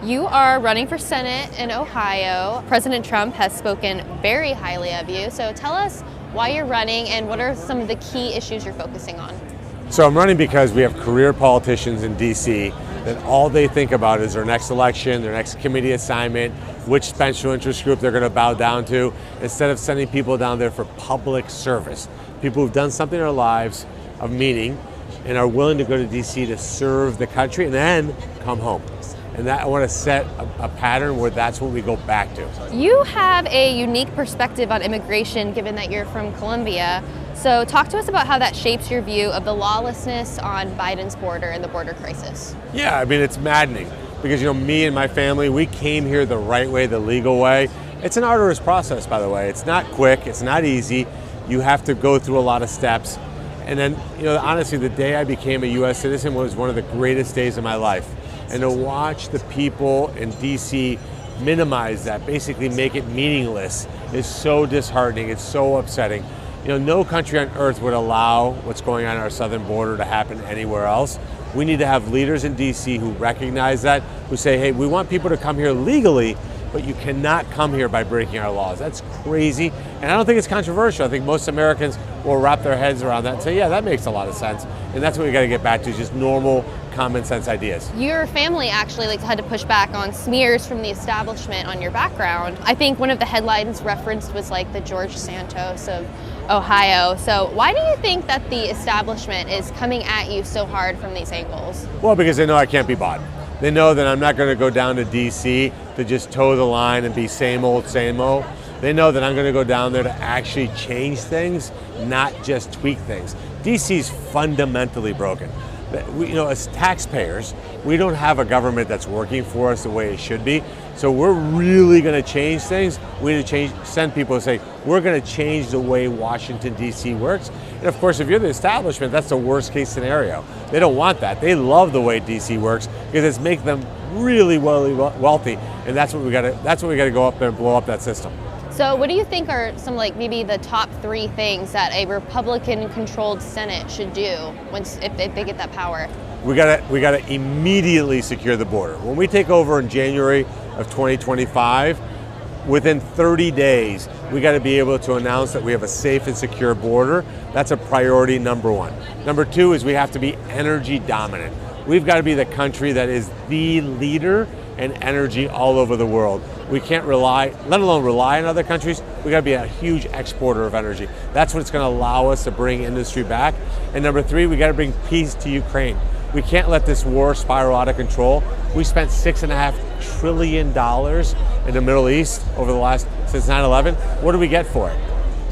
You are running for Senate in Ohio. President Trump has spoken very highly of you. So tell us why you're running and what are some of the key issues you're focusing on? So I'm running because we have career politicians in DC that all they think about is their next election, their next committee assignment, which special interest group they're going to bow down to, instead of sending people down there for public service. People who've done something in their lives of meaning and are willing to go to DC to serve the country and then come home. And that I want to set a pattern where that's what we go back to. You have a unique perspective on immigration given that you're from Colombia. So talk to us about how that shapes your view of the lawlessness on Biden's border and the border crisis. Yeah, I mean, it's maddening because, me and my family, we came here the right way, the legal way. It's an arduous process, by the way. It's not quick, it's not easy. You have to go through a lot of steps. And then, honestly, the day I became a U.S. citizen was one of the greatest days of my life. And to watch the people in DC minimize that, basically make it meaningless, is so disheartening. It's so upsetting. No country on earth would allow what's going on our southern border to happen anywhere else. We need to have leaders in DC who recognize that, who say, hey, we want people to come here legally, but you cannot come here by breaking our laws. That's crazy. And I don't think it's controversial. I think most Americans will wrap their heads around that and say, yeah, that makes a lot of sense. And that's what we got to get back to, just normal, common sense ideas. Your family actually had to push back on smears from the establishment on your background. I think one of the headlines referenced was the George Santos of Ohio. So why do you think that the establishment is coming at you so hard from these angles? Well, because they know I can't be bought. They know that I'm not going to go down to DC to just toe the line and be same old, same old. They know that I'm going to go down there to actually change things, not just tweak things. DC's fundamentally broken. As taxpayers, we don't have a government that's working for us the way it should be. So we're really going to change things. We need to send people to say, we're going to change the way Washington, D.C. works. And of course, if you're the establishment, that's the worst case scenario. They don't want that. They love the way D.C. works because it's make them really wealthy. And that's what we got to go up there and blow up that system. So what do you think are some maybe the top 3 things that a Republican-controlled Senate should do if they get that power? We gotta immediately secure the border. When we take over in January of 2025, within 30 days, we got to be able to announce that we have a safe and secure border. That's a priority number 1. Number 2 is we have to be energy dominant. We've got to be the country that is the leader in energy all over the world. We can't rely, let alone rely on other countries. We got to be a huge exporter of energy. That's what's going to allow us to bring industry back. And number 3, we got to bring peace to Ukraine. We can't let this war spiral out of control. We spent $6.5 trillion in the Middle East since 9/11. What do we get for it?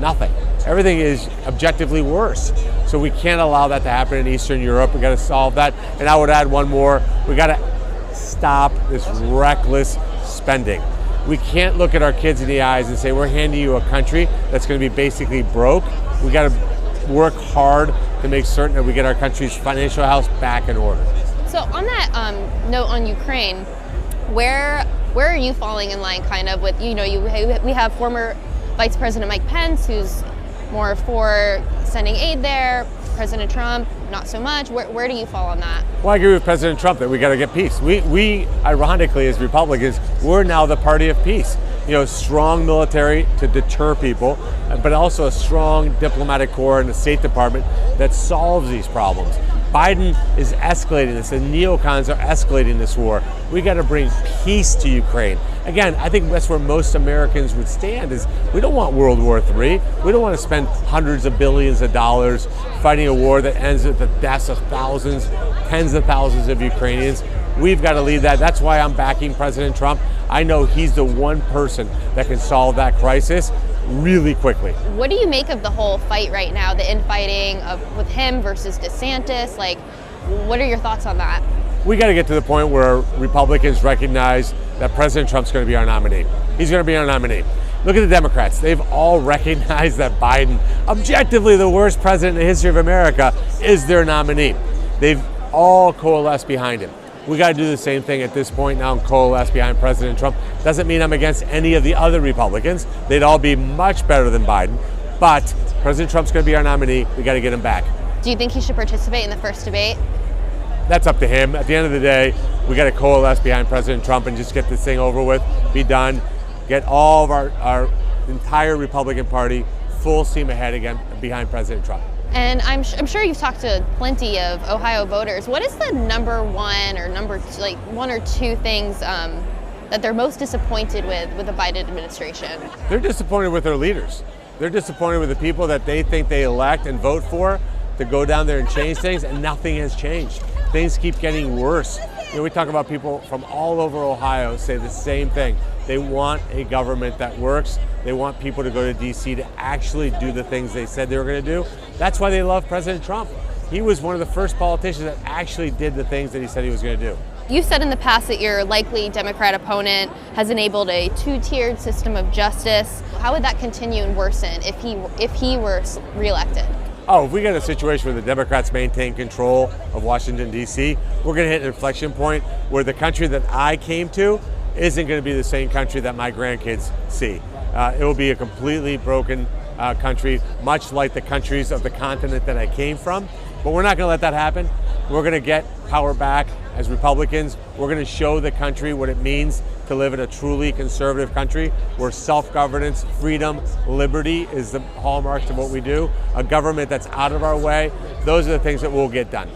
Nothing. Everything is objectively worse. So we can't allow that to happen in Eastern Europe. We got to solve that. And I would add one more. We got to stop this reckless spending. We can't look at our kids in the eyes and say, we're handing you a country that's going to be basically broke. We got to work hard to make certain that we get our country's financial house back in order. So on that note on Ukraine, where are you falling in line with, we have former Vice President Mike Pence, who's more for sending aid there. President Trump, not so much. Where do you fall on that? Well, I agree with President Trump that we got to get peace. We ironically, as Republicans, we're now the party of peace. Strong military to deter people, but also a strong diplomatic corps and a State Department that solves these problems. Biden is escalating this, the neocons are escalating this war. We got to bring peace to Ukraine. Again, I think that's where most Americans would stand is we don't want World War III. We don't want to spend hundreds of billions of dollars fighting a war that ends with the deaths of thousands, tens of thousands of Ukrainians. We've got to lead that. That's why I'm backing President Trump. I know he's the one person that can solve that crisis really quickly. What do you make of the whole fight right now, the infighting with him versus DeSantis? What are your thoughts on that? We got to get to the point where Republicans recognize that President Trump's going to be our nominee. He's going to be our nominee. Look at the Democrats. They've all recognized that Biden, objectively the worst president in the history of America, is their nominee. They've all coalesced behind him. We got to do the same thing at this point now and coalesce behind President Trump. Doesn't mean I'm against any of the other Republicans. They'd all be much better than Biden. But President Trump's going to be our nominee. We got to get him back. Do you think he should participate in the first debate? That's up to him. At the end of the day, We got to coalesce behind President Trump and just get this thing over with, be done, get all of our entire Republican Party full steam ahead again behind President Trump. And I'm sure you've talked to plenty of Ohio voters. What is the number one or one or two things that they're most disappointed with the Biden administration? They're disappointed with their leaders. They're disappointed with the people that they think they elect and vote for to go down there and change things, and nothing has changed. Things keep getting worse. We talk about people from all over Ohio say the same thing. They want a government that works. They want people to go to D.C. to actually do the things they said they were going to do. That's why they love President Trump. He was one of the first politicians that actually did the things that he said he was going to do. You've said in the past that your likely Democrat opponent has enabled a two-tiered system of justice. How would that continue and worsen if he were reelected? Oh, if we get a situation where the Democrats maintain control of Washington, D.C., we're going to hit an inflection point where the country that I came to isn't going to be the same country that my grandkids see. It will be a completely broken country, much like the countries of the continent that I came from. But we're not going to let that happen. We're going to get power back as Republicans. We're going to show the country what it means to live in a truly conservative country where self-governance, freedom, liberty is the hallmarks of what we do. A government that's out of our way. Those are the things that will get done.